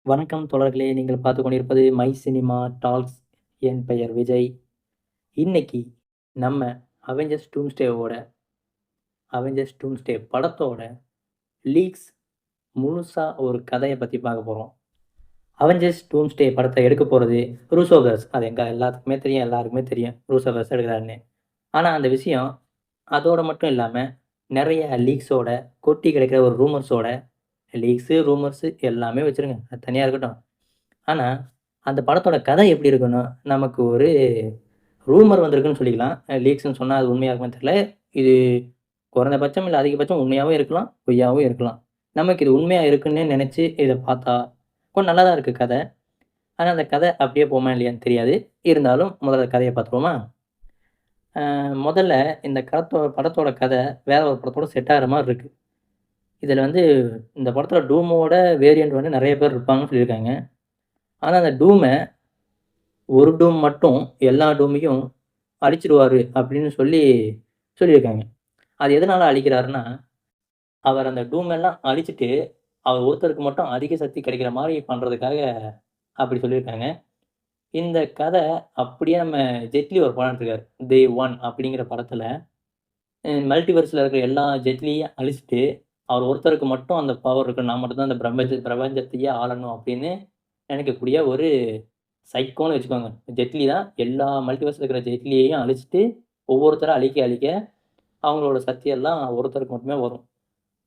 வணக்கம் தோழர்களே! நீங்கள் பார்த்துக் கொண்டிருப்பது மை சினிமா டாக்ஸ். என் பெயர் விஜய். இன்னைக்கு நம்ம அவெஞ்சர்ஸ் டூம்ஸ்டே படத்தோட லீக்ஸ் முழுசா ஒரு கதைய பத்தி பார்க்க போறோம். அவெஞ்சர்ஸ் டூம்ஸ்டே படத்த எடுக்கப் போறது ரூசோ பிரதர்ஸ். அது எங்க எல்லாருக்குமே தெரியும் ரூசோ பிரதர்ஸ் எடுக்குறாருன்னு. ஆனா அந்த விஷயம் அதோட மட்டும் இல்லாம, நெறைய லீக்ஸோட கொட்டி கிடக்கிற ஒரு ரூமர்ஸு எல்லாமே வச்சுருங்க. அது தனியா இருக்கட்டும். ஆனா, அந்த படத்தோட கதை எப்படி இருக்குன்னா, நமக்கு ஒரு ரூமர் வந்திருக்குன்னு சொல்லிக்கலாம். லீக்ஸ்ன்னு சொன்னா அது உண்மையா இருக்குமான்னு தெரியல. இது குறைந்தபட்சம் இல்ல அதிகபட்சம் உண்மையாவும் இருக்கலாம், பொய்யாவும் இருக்கலாம். நமக்கு இது உண்மையா இருக்குன்னே நெனச்சு இத பார்த்தா, கொஞ்சம் நல்லா தான் இருக்கு கத. ஆனா, அந்த கத அப்படியே போமா இல்லையான்னு தெரியாது. இருந்தாலும் முதல்ல கதைய பார்த்துருவோமா? முதல்ல இந்த படத்தோட கத வேற ஒரு படத்தோட செட் ஆகுற மாரி இருக்கு. இதுல வந்து இந்த படத்துல டூமோட வேரியன்ட் வந்து நெறைய பேர் இருப்பாங்கன்னு சொல்லியிருக்காங்க. ஆனா, அந்த டூம ஒரு டூம் மட்டும் எல்லா டூமையும் அழிச்சிருவாரு அப்படின்னு சொல்லியிருக்காங்க. அது எதனால அழிக்கிறாருன்னா, அவர் அந்த டூம் எல்லாம் அழிச்சிட்டு, அவர் ஒருத்தருக்கு மட்டும் அதிக சக்தி கிடைக்கிற மாரி பண்றதுக்காக அப்படி சொல்லியிருக்காங்க. இந்த கதை அப்படியே நம்ம ஜெட்லி ஒரு படம் எடுத்திருக்காரு. "டே ஒன்" அப்படிங்கிற படத்துல, மல்டிவர்ஸ்ல இருக்கிற எல்லா ஜெட்லியையும் அழிச்சிட்டு, அவர் ஒருத்தருக்கு மட்டும் அந்த பவர் இருக்கு. நான் மட்டும் தான் இந்த பிரபஞ்சத்தையே ஆளணும் அப்படின்னு நினைக்கக்கூடிய ஒரு சைக்கோன்னு வச்சுக்கோங்க. ஜெட்லி தான் எல்லா மல்டிவர்ஸ்ல இருக்கிற ஜெட்லியையும் அழிச்சிட்டு, ஒவ்வொருத்தரா அழிக்க அவங்களோட சக்தி எல்லாம் ஒருத்தருக்கு மட்டுமே வரும்.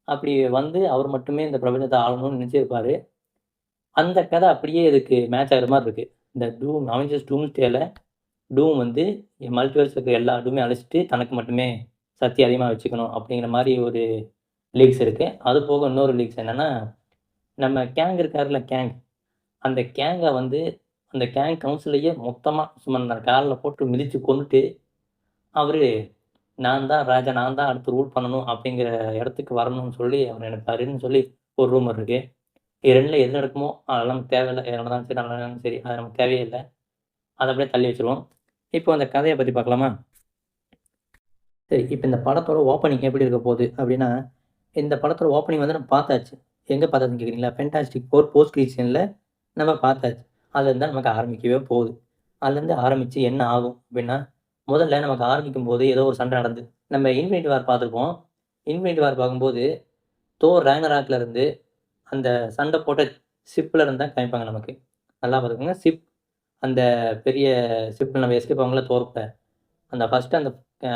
அப்படி வந்து அவர் மட்டுமே இந்த பிரபஞ்சத்த ஆளணும்னு நினைச்சிருப்பாரு. அந்த கதை அப்படியே இதுக்கு மேட்ச் ஆகுற மாரி இருக்கு. இந்த அவெஞ்சர்ஸ் டூம்ஸ்டேல டூம் வந்து மல்டிவர்ஸ்ல இருக்கிற எல்லா டூமையும் அழிச்சிட்டு, தனக்கு மட்டுமே சக்தி அதிகமா வச்சுக்கணும் அப்படிங்கிற மாரி ஒரு லீக்ஸ் இருக்கு. அது போக இன்னொரு லீக்ஸ் என்னன்னா, நம்ம கேங் இருக்கார்ல கேங். அந்த கேங்க வந்து அந்த கேங் கவுன்சிலையே மொத்தமா சும்மா கால்ல போட்டு மிதிச்சு கொன்னுட்டு, அவரு நான் தான் ராஜா, நான் தான் அடுத்து ரூல் பண்ணணும் அப்படிங்கிற இடத்துக்கு வரணும்னு சொல்லி அவர் நினைப்பாருன்னு சொல்லி ஒரு ரூமர் இருக்கு. இது 2ல எது நடக்குமோ அதெல்லாம் நமக்கு தேவையில்ல. எது நடந்தாலும் சரி, நல்லது நடந்தாலும் சரி, அது நமக்கு தேவையே இல்ல. அத அப்படியே தள்ளி வச்சுருவோம். இப்போ அந்த கதைய பத்தி பார்க்கலாமா? சரி, இப்ப இந்த படத்தோட ஓப்பனிங் எப்படி இருக்க போகுது அப்படின்னா, இந்த படத்தோட ஓப்பனிங் வந்து நம்ம பார்த்தாச்சு. எங்க பார்த்தாச்சுன்னு கேட்குறீங்களா? ஃபேன்டாஸ்டிக் ஃபோர் போஸ்ட் கிரெடிட் சீன்ல நம்ம பார்த்தாச்சு. அதுலேருந்து தான் நமக்கு ஆரம்பிக்கவே போகுது. அதுலேருந்து ஆரம்பிச்சு என்ன ஆகும் அப்படின்னா, முதல்ல நமக்கு ஆரம்பிக்கும்போது ஏதோ ஒரு சண்டை நடந்து நம்ம இன்ஃபினிட்டி வார் பார்த்துருப்போம். இன்ஃபினிட்டி வார் பார்க்கும்போது, தோர் ராக்னராக்ல இருந்து அந்த சண்டை போட்ட ஷிப்ல இருந்து தான் காமிப்பாங்க நமக்கு. நல்லா பார்த்துக்கோங்க. அந்த பெரிய ஷிப்ல நம்ம எஸ்கேப் ஆவோம்ல தோர் கூட. அந்த ஃபர்ஸ்ட்டு அந்த அ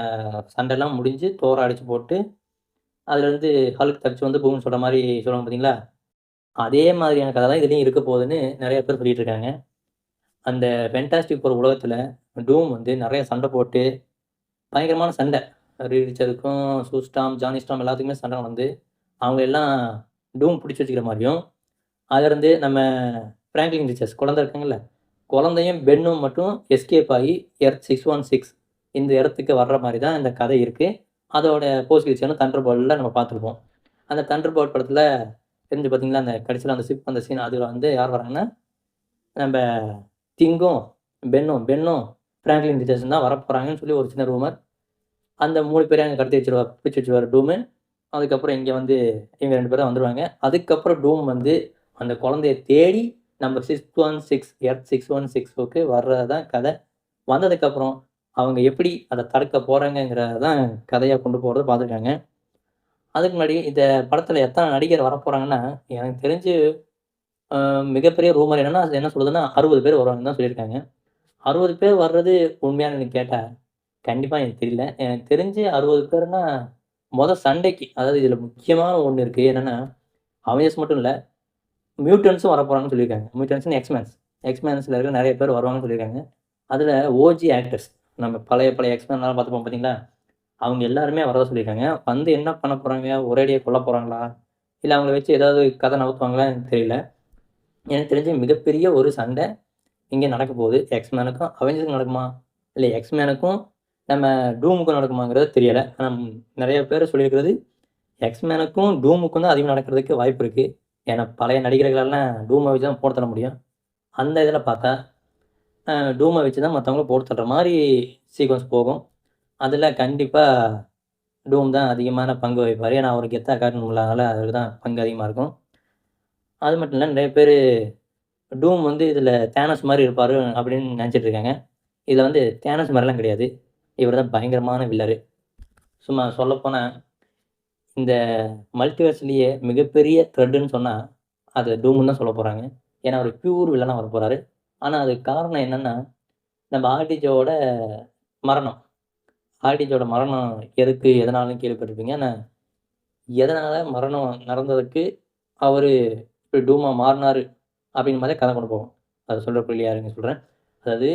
சண்டைலாம் முடிஞ்சு தோர அடிச்சு போட்டு, அதுலேருந்து ஹல்க் தப்பிச்சு வந்து பூம்ன்னு சொல்ற மாரி சொல்லுவாங்க பார்த்தீங்களா? அதே மாதிரியான கதை தான் இதுலயும் இருக்க போகுதுன்னு நெறைய பேர் சொல்லிட்டு இருக்காங்க. அந்த ஃபேன்டாஸ்டிக் ஃபோர் உலகத்துல டூம் வந்து நெறைய சண்டை போட்டு, பயங்கரமான சண்டை. ரீட் ரிச்சர்டுக்கும், சூ ஸ்டார்ம், ஜானி ஸ்டார்ம் எல்லாத்துக்குமே சண்டை நடந்து, அவங்க எல்லாம் டூம் பிடிச்சு வச்சுக்கிற மாரியும், அதுலருந்து நம்ம ஃப்ராங்க்லின் ரிச்சர்ஸ் குழந்தை இருக்காங்கல்ல, குழந்தையும் பென்னும் மட்டும் எஸ்கேப் ஆகி எர்த் 616 இந்த இடத்துக்கு வர்ற மாரி தான் இந்த கதை இருக்கு. அதோட போஸ்ட் கிரெடிட்ஸ் தண்டர்போல்ட்ல நம்ம பார்த்துருப்போம். அந்த தண்டர்போல்ட் படத்துல தெரிஞ்சு பார்த்தீங்களா, அந்த கடைசில அந்த ஷிப் அந்த சீன் அதுல வந்து யார் வராங்கன்னா, நம்ப திங்கும், பென்னும் ஃப்ராங்க்லின் ரிச்சர்ஸும் தான் வரப்போறாங்கன்னு சொல்லி ஒரு சின்ன ரூமர். அந்த 3 பேரையும் அங்க கடத்தி வச்சுருவார் பிடிச்சு வச்சுருவாரு டூமு. அதுக்கப்புறம் இங்க வந்து இவங்க 2 பேரும் தான் வந்துருவாங்க. அதுக்கப்புறம் டூம் வந்து அந்த குழந்தைய தேடி நம்பர் 616 எர்த் 616க்கு வர்றது தான் கதை. வந்ததுக்கப்புறம் அவங்க எப்படி அத தடுக்க போறாங்கங்கிறத தான் கதையா கொண்டு போறத பார்த்துருக்காங்க. அதுக்கு முன்னாடி இந்த படத்துல எத்தன நடிகர் வரப்போறாங்கன்னா, எனக்கு தெரிஞ்சு அ மிகப்பெரிய ரூமர் என்னன்னா, அது என்ன சொல்லுதுன்னா 60 பேர் வருவாங்கன்னு தான் சொல்லியிருக்காங்க. 60 பேர் வர்றது உண்மையான்னு கேட்டா, கண்டிப்பா எனக்கு தெரியல. எனக்கு தெரிஞ்சு 60 பேருன்னா, சண்டைக்கு அதாவது இதுல முக்கியமான ஒண்ணு இருக்கு. என்னன்னா, அவெஞ்சர்ஸ் மட்டும் இல்ல, மியூட்டன்ட்ஸும் வரப்போறாங்கன்னு சொல்லியிருக்காங்க. மியூட்டன்ட்ஸ்ன்னு எக்ஸ்மென்ஸ். எக்ஸ்மென்ஸ்ல இருக்கிற நெறைய பேர் வருவாங்கன்னு சொல்லியிருக்காங்க. அதுல ஓஜி ஆக்டர்ஸ் நம்ம பழைய எக்ஸ்மென்லாம் பார்த்துருப்போம் பார்த்தீங்களா? அவங்க எல்லாருமே வரதா சொல்லியிருக்காங்க. வந்து என்ன பண்ண போறாங்க? ஒரேடியா கொல்லப் போறாங்களா? இல்ல அவங்கள வச்சு ஏதாவது கதை நகர்த்துவாங்களான்னு எனக்கு தெரியல. எனக்கு தெரிஞ்சு மிகப்பெரிய ஒரு சண்டை இங்க நடக்க போகுது. எக்ஸ்மேனுக்கும் அவெஞ்சர்ஸ்க்கும் நடக்குமா? இல்ல எக்ஸ்மேனுக்கும் நம்ம டூமுக்கும் நடக்குமாங்கிறது தெரியல. ஆனா நெறைய பேர் சொல்லியிருக்கிறது, எக்ஸ்மேனுக்கும் டூமுக்கும் தான் அதிகமா நடக்கிறதுக்கு வாய்ப்பு இருக்கு. ஏன்னா பழைய நடிகர்களெல்லாம் டூம வச்சு தான் போட்டு தள்ள முடியும். அந்த இதில பார்த்தா, டூம வச்சு தான் மத்தவங்கள போட்டு தள்ளுற மாரி சீக்வென்ஸ் போகும். அதில கண்டிப்பா டூம் தான் அதிகமான பங்கு வகிப்பாரு. ஏன்னா அவரு கெத்தா காட்டணும்ல, அதனால அவருக்கு தான் பங்கு அதிகமா இருக்கும். அது மட்டும் இல்ல நெறைய பேரு டூம் வந்து இதில தேனோஸ் மாரி இருப்பாரு அப்படின்னு நெனச்சிட்டு இருக்காங்க. இதில வந்து தேனோஸ் மாரிலாம் கிடையாது. இவர் தான் பயங்கரமான வில்லரு. சும்மா சொல்லப்போனா, இந்த மல்டிவர்ஸ்லயே மிகப்பெரிய த்ரெட்டுன்னு சொன்னா, அது டூம்ன்னு தான் சொல்லப் போறாங்க. ஏன்னா, அவரு பியூர் வில்லனா வரப்போறாரு. ஆனா, அதுக்கு காரணம் என்னன்னா, நம்ம ஆர்டிஜோவோட மரணம். ஆர்டிஜோட மரணம் எதுக்கு, எதனாலன்னு கேள்விப்பட்டிருப்பீங்க. ஆனா, எதனால மரணம் நடந்ததுக்கு அவரு இப்படி டூமா மாறுனாரு அப்படிங்கிற மாரி கதை கொண்டு போகும். அத சொல்றதுக்கு இல்லையா இருங்க சொல்றேன். அதாவது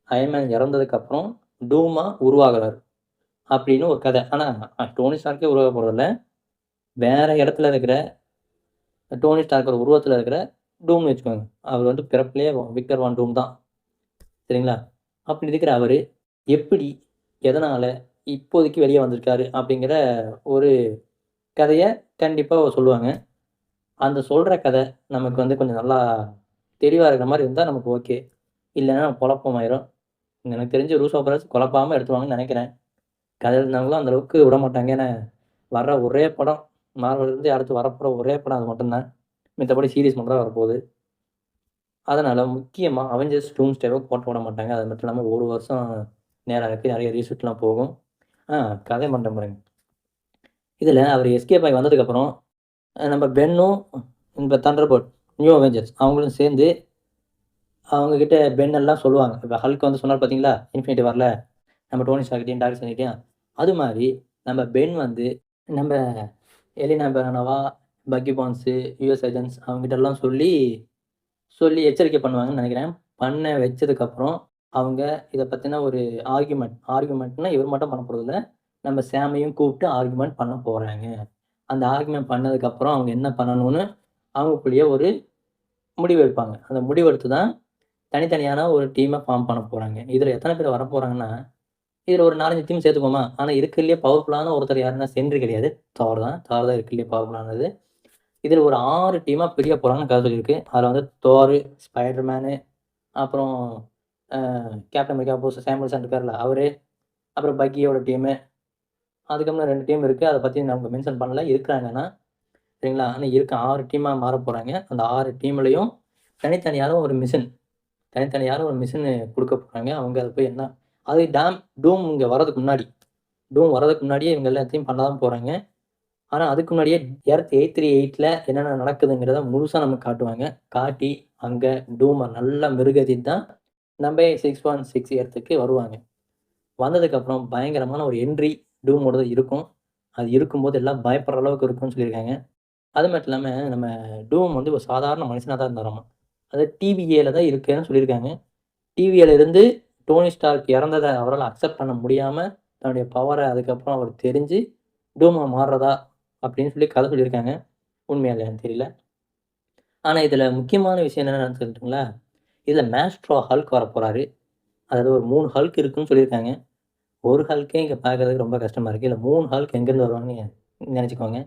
அயர்ன் மேன் இறந்ததுக்கு அப்புறம் டூமா உருவாகுறாரு அப்படின்னு ஒரு கதை. ஆனா, டோனி ஸ்டார்க்கே உருவாக போறதில்ல. வேற இடத்துல இருக்கிற டோனி ஸ்டார்க்கோட உருவத்துல இருக்கிற டூம்னு வச்சுக்கோங்க. அவர் வந்து பிறப்பிலேயே விக்டர் வான் டூம் தான். சரிங்களா? அப்படி இருக்கிற அவரு எப்படி, எதனால இப்போதைக்கு வெளிய வந்திருக்காரு அப்படிங்கிற ஒரு கதைய கண்டிப்பா சொல்லுவாங்க. அந்த சொல்ற கதை நமக்கு வந்து கொஞ்சம் நல்லா தெளிவா இருக்கிற மாரி இருந்தா நமக்கு ஓகே. இல்லன்னா குழப்பமாயிரும். எனக்கு தெரிஞ்சு ரூசோ பிரதர்ஸ் குழப்பாம எடுத்துருவாங்கன்னு நெனைக்கிறேன். கதை எழுதினவங்களும் அந்த அளவுக்கு விடமாட்டாங்க. ஏன்னா, வர்ற ஒரே படம் மார்வெல்லேருந்து அடுத்து வரப்போற ஒரே படம் அது மட்டும் தான். மித்தபடி சீரிஸ் மட்டும் தான் வரப்போகுது. அதனால முக்கியமா அவெஞ்சர்ஸ் டூம்ஸ்டேவ போட்டு விட மாட்டாங்க. அது மட்டும் இல்லாம 1 வருஷம் நேரம் இருக்கு. நெறைய ரீஷூட்லாம் போகும். ஆ கதை மறந்துட்டேன் பாருங்க. இதில அவரு எஸ்கேப் ஆகி வந்ததுக்கப்புறம், நம்ம பென்னும், இந்த தண்டர்போல்ட், நியூ அவெஞ்சர்ஸ் அவங்களும் சேர்ந்து அவங்க கிட்ட பென் எல்லாம் சொல்லுவாங்க. இப்ப ஹல்க் வந்து சொன்னாரு பார்த்தீங்களா? இன்ஃபினிட்டி வார்ல நம்ம டோனி ஸ்டார்க்கிட்டயும், டார்க் சைட்கிட்டயும். அது மாரி நம்ம பென் வந்து நம்ம எலினா பெரனோவா, பக்கி பான்ஸு, யுஎஸ் ஏஜென்ட்ஸ் அவங்ககிட்டலாம் சொல்லி சொல்லி எச்சரிக்கை பண்ணுவாங்கன்னு நெனைக்கிறேன். பண்ண வச்சதுக்கப்புறம், அவங்க இத பத்தின ஒரு ஆர்குமெண்ட்னா இவர் மட்டும் பண்ண போறதில்ல. நம்ம சாமையும் கூப்பிட்டு ஆர்குமெண்ட் பண்ண போறாங்க. அந்த ஆர்குமெண்ட் பண்ணதுக்கப்புறம் அவங்க என்ன பண்ணணும்னு அவங்களுக்குள்ளேயே ஒரு முடிவு எடுப்பாங்க. அந்த முடிவு எடுத்து தான் தனித்தனியான ஒரு டீம ஃபார்ம் பண்ண போறாங்க. இதுல எத்தன பேர் வரப்போறாங்கன்னா, இதுல ஒரு 4, 5 டீம் சேர்த்துக்குவோமா? ஆனா இருக்கறதுலயே பவர்ஃபுல்லான ஒருத்தர் யாருன்னா சென்ட்ரி கிடையாது. தார் தான். தார் தான் இருக்கறதுலயே பவர்ஃபுல்லானது. இதுல ஒரு 6 டீமா பிரிய போறாங்கன்னு கதை சொல்லியிருக்கு. அதுல வந்து தோரு, ஸ்பைடர் மேனு, அப்புறம் அ கேப்டன் அமெரிக்கா புதுசா சாம் வில்சன் இருக்கார்ல அவரு, அப்புறம் பக்கியோட டீமு. அதுக்கப்புறம் 2 டீம் இருக்கு. அத பத்தி அவங்க மென்ஷன் பண்ணல. இருக்கிறாங்க ஆனா. சரிங்களா? ஆனா இருக்க 6 டீமா மாறப்போறாங்க. அந்த 6 டீம்லயும் தனித்தனியான ஒரு மிஷன். தனித்தனியான ஒரு மிஷன் குடுக்க போறாங்க. அவங்க அத போய் என்ன அது டூம் இங்க வர்றதுக்கு முன்னாடி. டூம் வர்றதுக்கு முன்னாடியே இவங்க எல்லாத்தையும் பண்ண தான் போறாங்க. ஆனா அதுக்கு முன்னாடியே எர்த் 838ல என்னென்ன நடக்குதுங்கிறத முழுசா நமக்கு காட்டுவாங்க. காட்டி அங்க டூம நல்லா மிருகேத்திட்டு தான் நம்ம 616 எர்த்துக்கு வருவாங்க. வந்ததுக்கப்புறம் பயங்கரமான ஒரு என்ட்ரி டூமோடது இருக்கும். அது இருக்கும்போது எல்லாம் பயப்படுற அளவுக்கு இருக்கும்னு சொல்லியிருக்காங்க. அது மட்டும் இல்லாம நம்ம டூம் வந்து ஒரு சாதாரண மனுஷனா தான் இருந்தாராமா. அது டிவிஏல தான் இருக்கேன்னு சொல்லியிருக்காங்க. டிவிஏல இருந்து டோனி ஸ்டார்க் இறந்தத அவரால அக்செப்ட் பண்ண முடியாம, தன்னுடைய பவர அதுக்கப்புறம் அவர் தெரிஞ்சு, டூமா மாறுறதா அப்படின்னு சொல்லி கதை சொல்லியிருக்காங்க. உண்மையா இல்லையான்னு தெரியல. ஆனா இதுல முக்கியமான விஷயம் என்னன்னு சொல்லட்டுங்களா? இதுல மாஸ்ட்ரோ ஹல்க் வரப்போறாரு. அதாவது ஒரு 3 ஹல்க் இருக்குன்னு சொல்லியிருக்காங்க. ஒரு ஹல்க்கே இங்க பார்க்கறதுக்கு ரொம்ப கஷ்டமா இருக்கு. இதுல 3 ஹல்க் எங்கேருந்து வருவாங்கன்னு நெனச்சுக்கோங்க.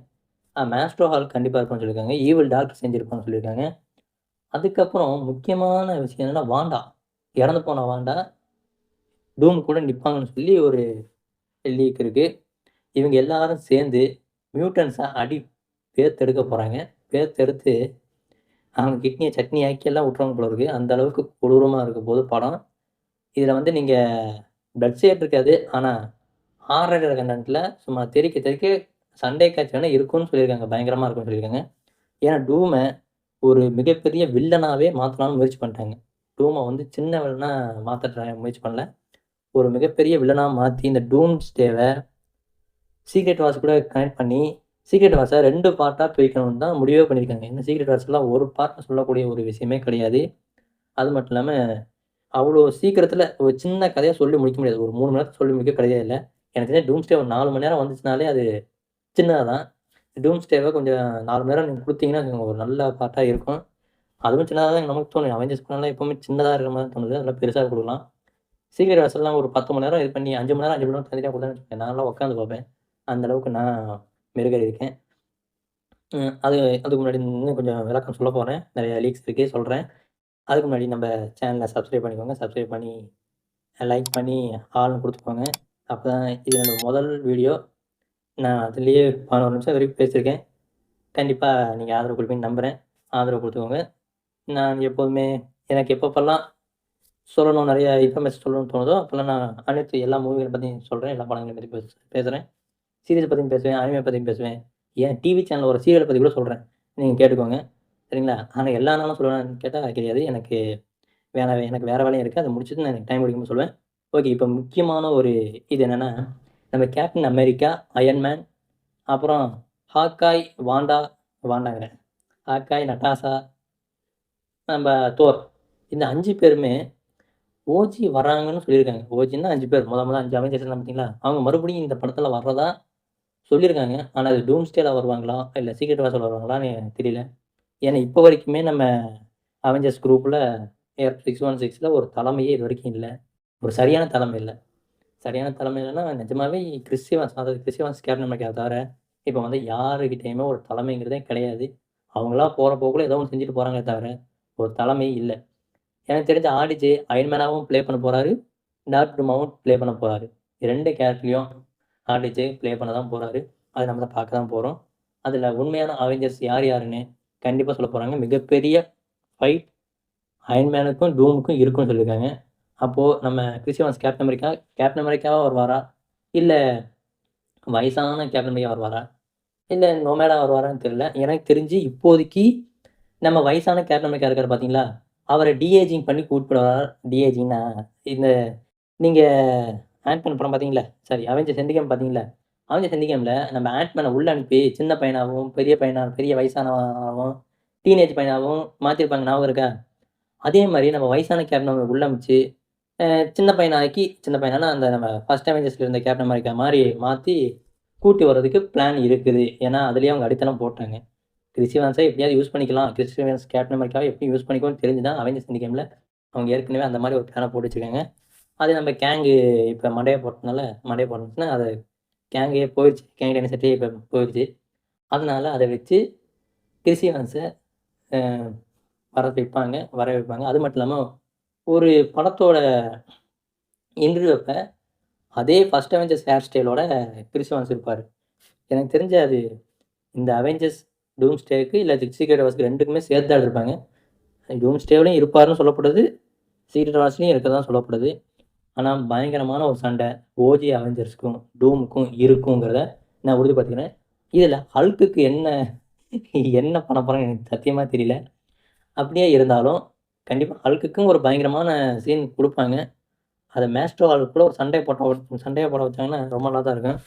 மாஸ்ட்ரோ ஹல்க் கண்டிப்பா இருப்பான்னு சொல்லியிருக்காங்க. ஈவில் டாக்டர் ஸ்ட்ரேஞ்ச் இருப்பான்னு சொல்லியிருக்காங்க. அதுக்கப்புறம் முக்கியமான விஷயம் என்னன்னா, வாண்டா. இறந்து போன வாண்டா, டூம் கூட நிப்பாங்கன்னு சொல்லி ஒரு லீக் இருக்கு. இவங்க எல்லாரும் சேர்ந்து மியூட்டன்ட்ஸ பேத்தெடுக்க போறாங்க. பேத்தெடுத்து அவங்க கிட்னிய சட்னி ஆக்கி எல்லாம் விட்டுருவாங்க போல இருக்கு. அந்த அளவுக்கு கொடூரமா இருக்க போது படம். இதுல வந்து நீங்க பிளட் ஷேட் இருக்காது. ஆனா ஆர் ரேட்டட் கன்டென்ட்ல சும்மா தெறிக்க தெறிக்க சண்டை காட்சி வேணா இருக்கும்னு சொல்லியிருக்காங்க. பயங்கரமா இருக்கும்னு சொல்லியிருக்காங்க. ஏன்னா டூம ஒரு மிகப்பெரிய வில்லனாவே மாத்தலாம்னு முயற்சி பண்ணிட்டாங்க. டூம வந்து சின்ன வில்லனா மாத்த முயற்சி பண்ணல. ஒரு மிகப்பெரிய வில்லனா மாத்தி இந்த டூம்ஸ்டேவ சீக்ரெட் வார்ஸ் கூட கனெக்ட் பண்ணி, சீக்ரெட் வார்ஸ 2 பார்ட்டா பிரிக்கணும்னு தான் முடிவே பண்ணியிருக்காங்க. ஏன்னா சீக்ரெட் வார்ஸ்லாம் ஒரு பார்ட்ல சொல்லக்கூடிய ஒரு விஷயமே கிடையாது. அது மட்டும் இல்லாம, அவ்வளோ சீக்கிரத்தில ஒரு சின்ன கதையா சொல்லி முடிக்க முடியாது. ஒரு 3 மணி நேரத்துல சொல்லி முடிக்க கதையே இல்ல. எனக்கு தெரிஞ்சு டூம்ஸ்டே ஒரு 4 மணி நேரம் வந்துச்சுனாலே அது சின்னதா தான். டூம்ஸ்டேவ கொஞ்சம் 4 மணி நேரம் நீங்க குடுத்தீங்கன்னா வச்சுக்கோங்க, ஒரு நல்ல பார்ட்டா இருக்கும். அதுவும் சின்னதா தான் நமக்கு தோணும். அவெஞ்சர்ஸ் படம்லாம் எப்பவுமே சின்னதா இருக்கிற மாரி தான் தோணுது. அதெல்லாம் பெருசா குடுக்கலாம். சீக்ரெட் வார்ஸ்லாம் ஒரு 10 மணி நேரம் இது பண்ணி 5 மணி நேரம், 5 மணி நேரம் தனித்தனியா குடுத்தேன்னு வச்சுக்கோங்க, நான்லாம் உட்காந்து பார்ப்பேன். அந்த அளவுக்கு நான் மெருகேறி இருக்கேன். அது அதுக்கு முன்னாடி இன்னும் கொஞ்சம் விளக்கம் சொல்லப் போறேன். நெறைய லீக்ஸ் இருக்கு சொல்றேன். அதுக்கு முன்னாடி நம்ம சேனல சப்ஸ்கிரைப் பண்ணிக்கோங்க. சப்ஸ்கிரைப் பண்ணி, லைக் பண்ணி, ஆல்ன்னு குடுத்துக்கோங்க. அப்பதான் இது என்னோட முதல் வீடியோ. நான் அதிலேயே 11 நிமிஷம் வரைக்கும் பேசியிருக்கேன். கண்டிப்பா நீங்க ஆதரவு குடுப்பீங்கன்னு நம்புறேன். ஆதரவு குடுத்துக்கோங்க. நான் எப்போதுமே எனக்கு எப்பப்பலாம் சொல்லணும், நெறைய இன்ஃபர்மேஷன் சொல்லணும்னு தோணுதோ, அப்பலாம் நான் அனைத்து எல்லா மூவிகள பத்தியும் சொல்றேன். எல்லா படங்கள பத்தி பேசுறேன். சீரிஸ் பத்தியும் பேசுவேன், அனிமே பத்தியும் பேசுவேன். ஏன் டிவி சேனல்ல ஒரு சீரியல பத்தி கூட சொல்றேன். நீங்க கேட்டுக்கோங்க. சரிங்களா? ஆனா எல்லா நாளும் சொல்லுவேனான்னு கேட்டா கிடையாது. எனக்கு வேற வேலையும் இருக்கு. அத முடிச்சுட்டு நான் எனக்கு டைம் கிடைக்கும்போது சொல்லுவேன். ஓகே. இப்ப முக்கியமான ஒரு இது என்னன்னா, நம்ம கேப்டன் அமெரிக்கா, அயர்ன் மேன், அப்புறம் ஹாக்காய், வாண்டாங்கிறேன். ஹாக்காய், நட்டாசா, நம்ப தோர். இந்த 5 பேருமே ஓஜி வர்றாங்கன்னு சொல்லியிருக்காங்க. ஓஜின்னா 5 பேர். மொத 5 அவெஞ்சர்ஸ் இருந்தாங்க பார்த்தீங்களா? அவங்க மறுபடியும் இந்த படத்துல வர்றதா சொல்லியிருக்காங்க. ஆனா அது டூம்ஸ்டேல வருவாங்களா? இல்ல சீக்ரெட் வார்ஸ்ல வருவாங்களான்னு எனக்கு தெரியல. ஏன்னா இப்ப வரைக்குமே நம்ம அவெஞ்சர்ஸ் குரூப்ல எர்த் 616ல ஒரு தலைமையே இதுவரைக்கும் இல்ல. ஒரு சரியான தலைமை இல்ல. சரியான தலைமை இல்லன்னா நிஜமாவே கிறிஸ் எவன்ஸ் கேப்டன் அமெரிக்காவ தவிர, இப்ப வந்து யாருகிட்டயுமே ஒரு தலைமைங்கிறதே கிடையாது. அவங்களா போற போக்குல ஏதோ ஒண்ணு செஞ்சுட்டு போறாங்களே தவிர, ஒரு தலைமை இல்ல. எனக்கு தெரிஞ்சு ஆர்டிஜே அயர்ன் மேனாவும் ப்ளே பண்ண போறாரு. டாக்டர் டூமாவும் ப்ளே பண்ண போறாரு. 2 கேரக்டர்லயும் ஆர்டிஜே ப்ளே பண்ண தான் போறாரு. அத நம்ம தான் பார்க்க தான் போறோம். அதுல உண்மையான அவெஞ்சர்ஸ் யார் யாருன்னு கண்டிப்பா சொல்லப் போறாங்க. மிகப்பெரிய ஃபைட் அயர்ன் மேனுக்கும், டூமுக்கும் இருக்கும்னு சொல்லியிருக்காங்க. அப்போ நம்ம கிறிஸ் எவன்ஸ் கேப்டன் அமெரிக்காவா வருவாரா? இல்ல வயசான கேப்டன் அமெரிக்கா வருவாரா? இல்ல நொமேடா வருவாரான்னு தெரியல. எனக்கு தெரிஞ்சு இப்போதைக்கு நம்ம வயசான கேப்டன் அமெரிக்கா இருக்காரு பார்த்தீங்களா? அவர டீஏஜிங் பண்ணி கூட்டிட்டு வரார். டீஏஜிங்ன்னா, இந்த நீங்க ஆண்ட்மேன் படம் பார்த்தீங்கல்ல? சாரி அவெஞ்சர்ஸ் எண்ட் கேம் பார்த்தீங்கல்ல? அவெஞ்சர்ஸ் எண்ட் கேம்ல நம்ம ஆண்ட்மேன உள்ள அனுப்பி சின்ன பையனாவும், பெரிய வயசானவனாவும், டீனேஜ் பையனாவும் மாத்திருப்பாங்க ஞாபகம் இருக்கா? அதே மாரி நம்ம வயசான கேப்டன உள்ள அனுப்பிச்சு, அ சின்ன பையனானா அந்த நம்ம ஃபர்ஸ்ட் அவெஞ்சர்ஸ்ல இருந்த கேப்டன் அமெரிக்கா மாரி மாத்தி கூட்டி வர்றதுக்கு பிளான் இருக்குது. ஏன்னா, அதிலேயே அவங்க அடித்தளம் போட்டாங்க. கிறிஸ் எவன்ஸ எப்படியாவது யூஸ் பண்ணிக்கலாம். கிறிஸ் எவன்ஸ் கேப்டன் அமெரிக்காவ எப்படி யூஸ் பண்ணிக்குவோம்னு தெரிஞ்சு தான் அவெஞ்சர்ஸ் எண்ட் கேம்ல அவங்க ஏற்கனவே அந்த மாரி ஒரு பிளான போட்டு வச்சிருக்காங்க. அது நம்ம கேங்கு இப்ப மண்டைய போட்டுச்சுன்னா, அது கேங்கே போயிருச்சு. கேங் டைனோசரே இப்ப போயிருச்சு. அதனால அத வச்சு கிறிஸ் எவன்ஸ அ வர வைப்பாங்க. அது மட்டும் இல்லாம ஒரு படத்தோட இன்டர்வியூ அப்ப அதே ஃபர்ஸ்ட் அவெஞ்சர்ஸ் ஹேர் ஸ்டைலோட கிறிஸ் எவன்ஸ் இருப்பாரு. எனக்கு தெரிஞ்சு அது இந்த அவெஞ்சர்ஸ் டூம்ஸ்டேக்கு இல்ல சீக்ரெட் வார்ஸ்க்கு 2க்குமே சேர்த்து தான் எடுத்திருப்பாங்க. டூம்ஸ்டேவ்லயும் இருப்பாருன்னு சொல்லப்படுது. சீக்ரெட் வார்ஸ்லயும் இருக்கறதா சொல்லப்படுது. ஆனா பயங்கரமான ஒரு சண்டை ஓஜி அவெஞ்சர்ஸ்க்கும், டூமுக்கும் இருக்குங்கிறத நான் உறுதிப்படுத்திக்கிறேன். இதுல ஹல்க்குக்கு என்ன பண்ண போறாங்கன்னு எனக்கு சத்தியமா தெரியல. அப்படியே இருந்தாலும், கண்டிப்பா ஹல்க்குக்கும் ஒரு பயங்கரமான சீன் குடுப்பாங்க. அத மேஸ்ட்ரோ ஹல்க் கூட ஒரு சண்டைய போட வச்சாங்கன்னா ரொம்ப நல்லா தான் இருக்கும்.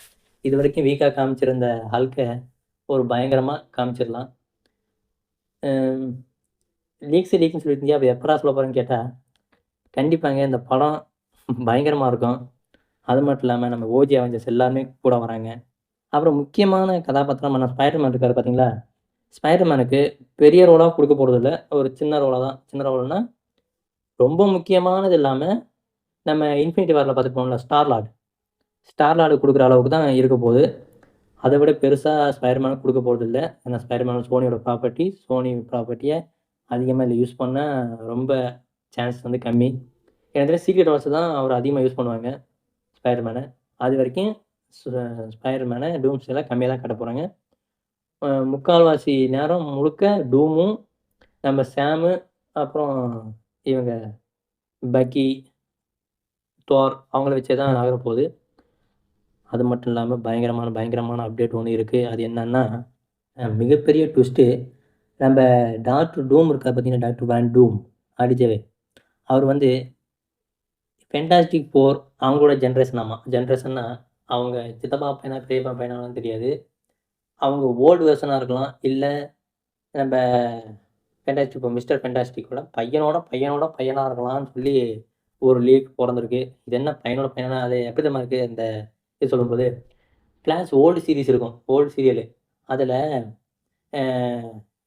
இதுவரைக்கும் வீக்கா காமிச்சிருந்த ஹல்க்க ஒரு பயங்கரமா காமிச்சிரலாம். ம் லீக்ஸ்ன்னு சொல்லியிருந்தீங்க. அப்ப எப்படா சொல்லப் போறேன்னு கேட்டா, கண்டிப்பாங்க இந்த படம் பயங்கரமா இருக்கும். அது மட்டும் இல்லாம நம்ம ஓஜி அவெஞ்சர்ஸ் எல்லாருமே கூட வராங்க. அப்புறம் முக்கியமான கதாபாத்திரமான ஸ்பைடர் மேன் இருக்காரு பார்த்தீங்களா? ஸ்பைடர் மேனுக்கு பெரிய ரோலா குடுக்கப் போறதில்ல. ஒரு சின்ன ரோலா தான். சின்ன ரோல்னா, ரொம்ப முக்கியமானது இல்லாம, நம்ம இன்ஃபினிட்டி வார்ல பார்த்துருப்போம்ல ஸ்டார் லார்டுக்கு குடுக்குற அளவுக்கு தான் இருக்கப் போகுது. அத விட பெருசா ஸ்பைடர் மேனுக்கு குடுக்கப் போறதில்ல. ஏன்னா ஸ்பைடர் மேன் சோனியோட ப்ராப்பர்ட்டி. சோனி ப்ராப்பர்ட்டிய அதிகமா இதுல யூஸ் பண்ண ரொம்ப சான்ஸ் வந்து கம்மி. எனக்கு தெரிஞ்சு சீக்ரெட் வார்ஸ் தான் அவர அதிகமா யூஸ் பண்ணுவாங்க, ஸ்பைடர் மேன. அதுவரைக்கும் ஸ் ஸ்பைடர் மேன டூம்ஸ்டேல கம்மியா தான் காட்டப் போறாங்க. முக்கால்வாசி நேரம் முழுக்க டூமும், நம்ம சாமு, அப்புறம் இவங்க பக்கி, தோர் அவங்கள வச்சே தான் நகரப்போகுது. அது மட்டும் இல்லாம பயங்கரமான அப்டேட் ஒண்ணு இருக்கு. அது என்னன்னா, மிகப்பெரிய ட்விஸ்ட்டு நம்ப டாக்டர் டூம் இருக்காரு பார்த்தீங்கன்னா, டாக்டர் வேன் டூம் அடிச்சவரு. அவரு வந்து ஃபென்டாஸ்டிக் ஃபோர் அவங்களோட ஜெனரேஷனாமா. ஜெனரேஷன்னா அவங்க சித்தப்பா பையனா, பெரியப்பா பையனான்னு தெரியாது. அவங்க ஓல்டு வெர்ஷனா இருக்கலாம். இல்ல நம்ப மிஸ்டர் ஃபென்டாஸ்டிக்கோட பையனோட பையனா இருக்கலாம்னு சொல்லி ஒரு லீக் பொறந்திருக்கு. இது என்ன பையனோட பையனா? அது எப்படி தெரியுமா இருக்கு? இது சொல்லும்போது, ஃபிளாஷ் ஓல்டு சீரிஸ் இருக்கும். Old serial. அதுல அ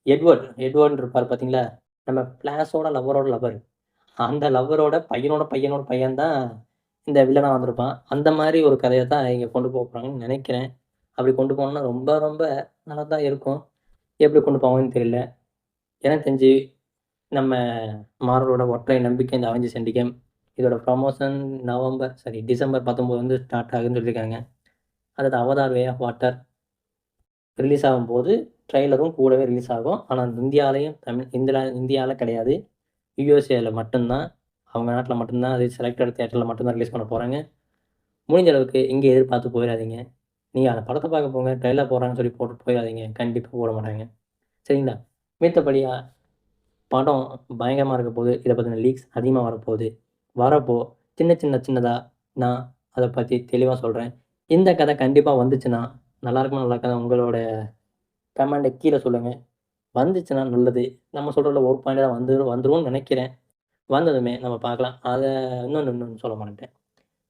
எட்வர்ட்ன்னு இருப்பாரு பார்த்தீங்களா? நம்ம ஃபிளாஷோட லவ்வரோட. அந்த லவ்வரோட பையனோட பையன் தான் இந்த வில்லனா வந்திருப்பான். அந்த மாரி ஒரு கதைய தான் இங்க கொண்டு போறாங்கன்னு நெனைக்கிறேன். அப்படி கொண்டு போனோம்னா ரொம்ப ரொம்ப நல்லா தான் இருக்கும். எப்படி கொண்டு போவாங்கன்னு தெரியல. எனக்கு தெரிஞ்சு நம்ம மார்வலோட ஒற்றை நம்பிக்கை இந்த அவெஞ்சர்ஸ் எண்ட் கேம். இதோட ப்ரமோஷன் டிசம்பர் 19 வந்து ஸ்டார்ட் ஆகுதுன்னு சொல்லியிருக்காங்க. அதாவது Avatar Way of Water release ஆகும்போது ட்ரெய்லரும் கூடவே ரிலீஸ் ஆகும். ஆனா இந்தியாலயும் இந்தியால கிடையாது. யுஎஸ்ஏல மட்டும் தான். அவங்க நாட்ல மட்டும் தான் அது செலக்டட் தியேட்டர்ல மட்டும் தான் ரிலீஸ் பண்ண போறாங்க. முடிஞ்ச அளவுக்கு இங்க எதிர்பார்த்து போயிறாதீங்க. நீங்க அந்த படத்த பார்க்க போங்க. ட்ரெய்லர் போடுறாங்கன்னு சொல்லி போட்டுட்டு போயிறாதீங்க. கண்டிப்பா போட மாட்டாங்க. சரிங்களா? மித்தபடி படம் பயங்கரமா இருக்க போகுது. இத பத்தின லீக்ஸ் அதிகமா வரப்போகுது. வரப்போ சின்னதா நான் அத பத்தி தெளிவா சொல்றேன். இந்த கதை கண்டிப்பா வந்துச்சுன்னா, நல்லா இருக்குமா? நல்லா இருக்காதா? உங்களோட கமெண்ட்ட கீழ சொல்லுங்க. வந்துச்சுன்னா நல்லது. நம்ம சொல்றதுல ஒரு பாயிண்ட் தான் வந்துரும்னு நெனைக்கிறேன். வந்ததுமே நம்ம பார்க்கலாம். இன்னொன்னு சொல்ல மறந்துட்டேன்.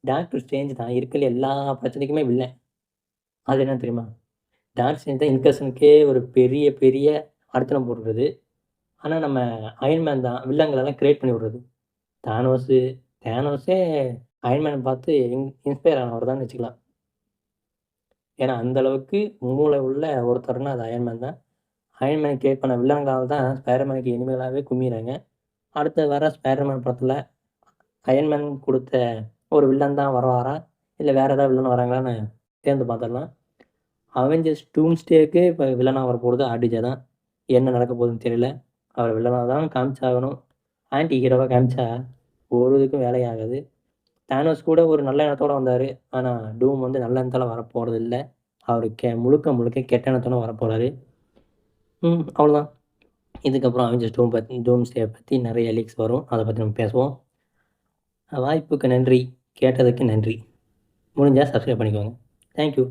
டாக்டர் ஸ்ட்ரேஞ்ச் தான் இருக்கறதுல எல்லா பிரச்சனைக்குமே வில்லன். அது என்னன்னு தெரியுமா? டாக்டர் ஸ்ட்ரேஞ்ச் தான் இன்கர்ஷனுக்கே ஒரு பெரிய அடித்தளம் போடுறது. ஆனா நம்ம அயர்ன் மேன் தான் வில்லன்களெல்லாம் கிரியேட் பண்ணி விடுறது. தானோஸு தானோஸே அயர்ன் மேன பார்த்து இன்ஸ்பயர் ஆனவர் தான்னு வச்சுக்கலாம். ஏன்னா, அந்த அளவுக்கு மூளை உள்ள ஒருத்தர்னா அது அயர்ன் மேன் தான். அயர்ன் மேன் கிரியேட் பண்ண வில்லன்களால தான் ஸ்பைடர் மேனுக்கு எனிமிகளாவே குமியிறாங்க. அடுத்து வர ஸ்பைடர் மேன் படத்துல அயர்ன் மேன் குடுத்த ஒரு வில்லன் தான் வருவாரா? இல்ல வேற ஏதாவது வில்லன் வராங்களான்னு சேர்ந்து பார்த்துடலாம். அவெஞ்சர்ஸ் டூம்ஸ்டேக்கு இப்ப வில்லனா வரப்போறது ஆர்டிஜே தான். என்ன நடக்க போகுதுன்னு தெரியல. அவர வில்லனா தான் காமிச்சாகணும். ஆன்டி ஹீரோவா காமிச்சா ஒரு இதுக்கும் வேலையாகாது. தானோஸ் கூட ஒரு நல்ல எண்ணத்தோட வந்தாரு. ஆனா, டூம் வந்து நல்ல எண்ணத்தால வரப்போறதில்ல. அவரு முழுக்க கெட்ட எண்ணத்தோட வரப்போறாரு. அவ்வளோதான். இதுக்கப்புறம் அவெஞ்சர்ஸ் டூம்ஸ்டே பத்தி நெறைய லீக்ஸ் வரும். அத பத்தி நம்ம பேசுவோம். வாய்ப்புக்கு நன்றி. கேட்டதுக்கு நன்றி. முடிஞ்சா சப்ஸ்கிரைப் பண்ணிக்கோங்க. Thank you.